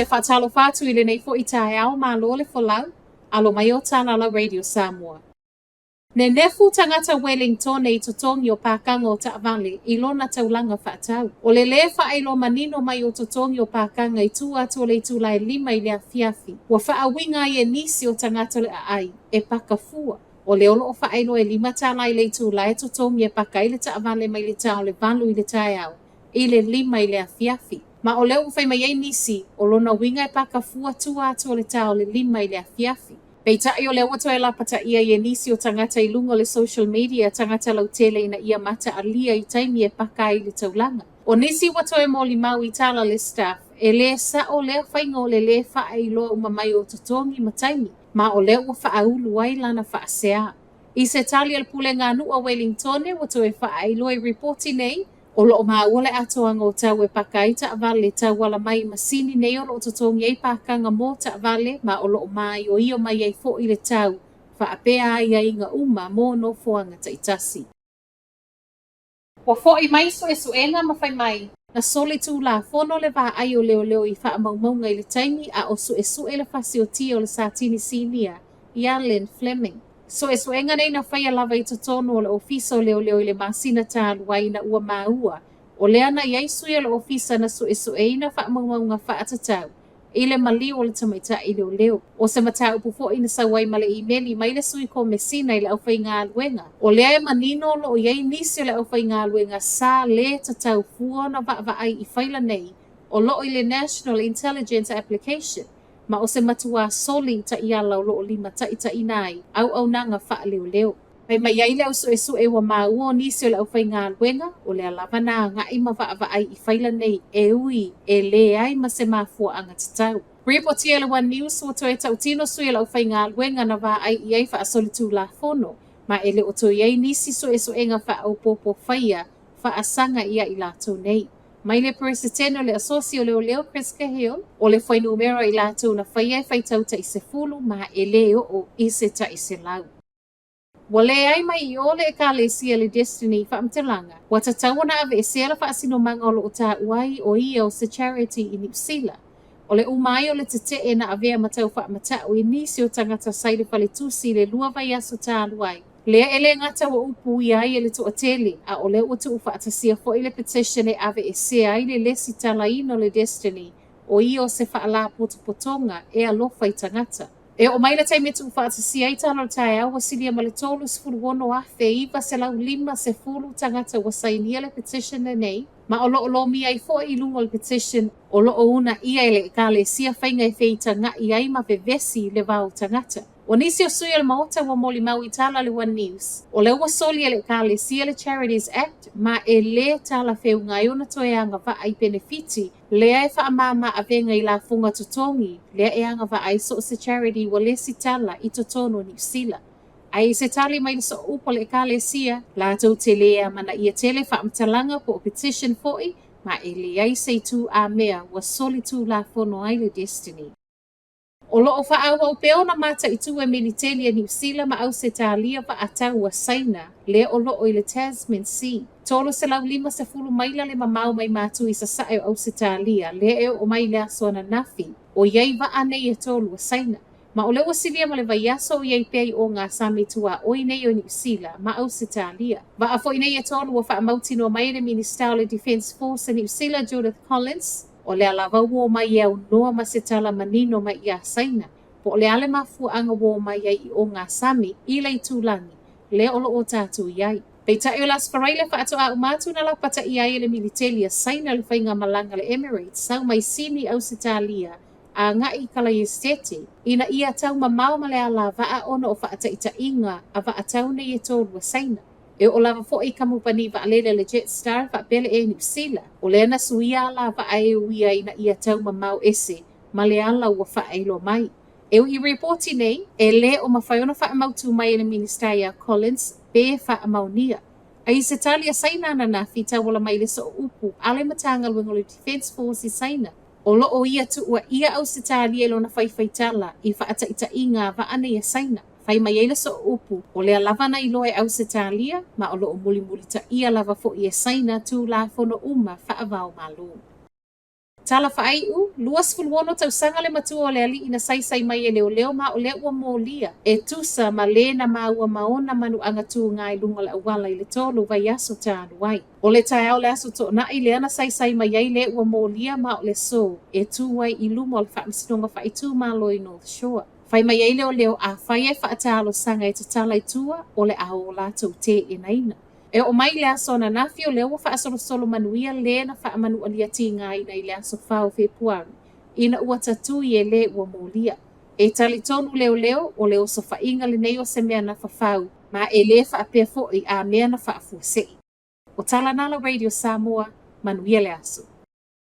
whaatalo whātu I le nei fo I tae ao mā lole fo lau, alo mai o tāna la Radio Samoa. Ne nefu tangata Wellington e totongi o pākanga o Taavale I lona taulanga whaatau. O le whaelo manino mai o totongi o pākanga I tū atu o le tūlai 5 I lea fiafi. Wa whaawinga I nisi o tangata le ai, e pakafua. O le olo o whaelo e 5 tālai le tūlai totongi e paka I le Taavale mai le tau le valu I le tae au. I le 5 I lea fiafi. Ma o leo whai mai nisi, o lona winga e pakafua tū atu o le tau le 5 I lea fiafi. Pei tae o leo watu e la pata ia I nisi o tangata I lunga le social media tangata lau tele ina ia mata a lia I taimi e paka I le taulanga. O nisi watu e moli mau I tala le staff, e le sa o lea whainga o le wha I loa umamai o totongi ma taimi, ma o leo wa wha ulu ai lana wha sea. I se tali al pule ngā nua Wellington watu e wha I loa I reporti nei, o loo maa wale atoanga o tau e paka I Taavale tau wala mai masini nei o loo totongi ei pakanga mō Taavale ma o loo mai o io mai ei fo I le tau wha apea ai ai ngā uma mō no fuanga taitasi. Wa fo I mai so e suenga ma whai mai, na sole tū la fono le wā ai o leo leo I wha maunga I le taimi a o su e le whasi o tia o le sātini sinia, I Allen Fleming. So e suenga nei na whaia lava I totono o le ofisa o leo leo I le masina tālu ai na ua maua. O lea na iai sui o le ofisa na so e na wha maunga wha atatau. I le mali o le tamaita I leo leo. O se mata upu fo ina sawai ma le imeli mai le sui ko mesina I le au whai ngā luenga. O lea e manino lo o iai nisi o le au whai ngā luenga sa le tatau fua na wa ai I whaila nei. O lo I le National Intelligence Application. Ma o se matua soli ta I ala o loo 5 ta I nai, au nanga wha leo leo. Pai mai ai leo so e wa maua o nisi o le au whai ngā luenga, o le alava nā ngai ma wa ai I whaila nei e ui, e le ai ma se mafua anga tatau. Report I le One News o to e tau tino sui le au whai ngā luenga na wa ai I ai wha asoli tū la fono, ma ele o to iai nisi so e nga wha au popo whaia, wha asanga ia I lato nei. Mai le presidente le asocio leo Chris Cahill o le foi numero I lato na whaia whai tau ta I se fulu ma e leo o I se ta I se lau. Wale ai mai I ole e ka le sia le Destiny wha amtelanga. Wata tawana ave e sela wha asino manga o lo ta uai o ia o se charity I Nipsila. O le umai o le te e na avea matau wha matau I nisi o tangata saide whale tusi le lua vai aso ta aluai. Lea ele ngata wa upu I ai ele to atele, a o le utu ufa atasia fo ile petition e ave e se ai le lesi talaino le Destiny, o I o se whaala potonga e alofa I tangata. E o maila taime tu ufa atasia I tano tae au wasilia ma le tolu sifuru wono afe iwa se lau 5 se fulu tangata wa sainia le petition ne nei, ma o lo mi ai fo I lungo le petition, o lo una ia ele ka le sia whainga e feita nga I ai ma vevesi le vau tangata. O nisi o sui al maota wa moli mau I tala le One News. O le ua soli ele ka le sia le Charities Act ma e le tala feu ngai ona toe anga wa ai benefiti lea e wha amama a venga I la funga totongi lea e anga wa ai so se charity wa le si tala I totono New Zealand. Ai se tali mai so upo le ka le sia la tau te lea mana ia tele wha amtalanga po petition foi ma e le ai se tu a mea wa soli tu la fono ai le Destiny. O loo wha awa o peo na mata I tu e militeli New Zealand ma au se talia wa atau wa saina le o loo I le Tasman Sea. Tolo se lau 5 se fulu maila le mamau mai matu I sa sae au se talia le e o mai le aso na nafi o iai wa ane I tolu wa saina. Ma o leo silia ma le vaiaso o iai pei o ngā sami tua o nei o New Zealand ma au se talia. Va a fo nei e tolu wa wha amauti no mai le Minister o le Defence Force New Zealand Judith Collins. O le alava wo mai au noa ma se tala manino mai ia saina. Po o le ale mafu anga wo mai ai o ngā sami I lei tūlangi. Le olo o tātou iai. Pei tae o las wharaile wha ato a umatu na lau pata iai le militelia saina le whainga malanga le Emirates. Sau mai sini au se talia a ngai kala I stete. Ina ia tau mamau ma le ala vaa ono o wha ita inga a vaa tau ne I tōrua saina. E o lava fo I kamupani wa alele le Jetstar wa pele e New Zealand. O le ana suia la wa ai uia ina ia tau mamau ese, ma le ala ua wha ailo mai. E I reporti nei, e le o mawhaiona wha amautu mai ina Minister Collins, be wha amaunia. Ai se talia saina ana na fita wala mai le so upu, ale matanga luengo le Defence Force I saina. O lo o ia tu ua ia au se talia lo na whaiwhaitala I wha ata ita inga wa ane ia saina. Whai mai eila so upu, o lea lava na iloe au se talia, ma o loo muli ta ia lava fo I e saina tū la fono uma wha avao malo. Tala whaaiu, luas fulwono tau sanga le matua o le ali ina sai mai e leo ma o le ua molia. E tusa ma le na maua maona manu angatu ngai lunga le awala i le tolu vai aso tānu wai. O le tae au le aso to na i le ana sai mai ai le ua molia ma o le so. E tu wai i lumo le whaamisinonga whaitu ma loi North Shore. Whai mai ai leo a whai e whaatalo sanga e tatala i tua o le ao la tau te e naina. E o mai le aso na nafi o le ua whaasolo manuia le na whaamanu alia tinga ina i le aso whao Februari. Ina ua tatu i e le ua molia. E tali tonu leo o le oso whainga le nei o se mea na whawhau. Ma e le whaapea fo i a mea na whaafuasei. O Tala Nala Radio Samoa, manuia le aso.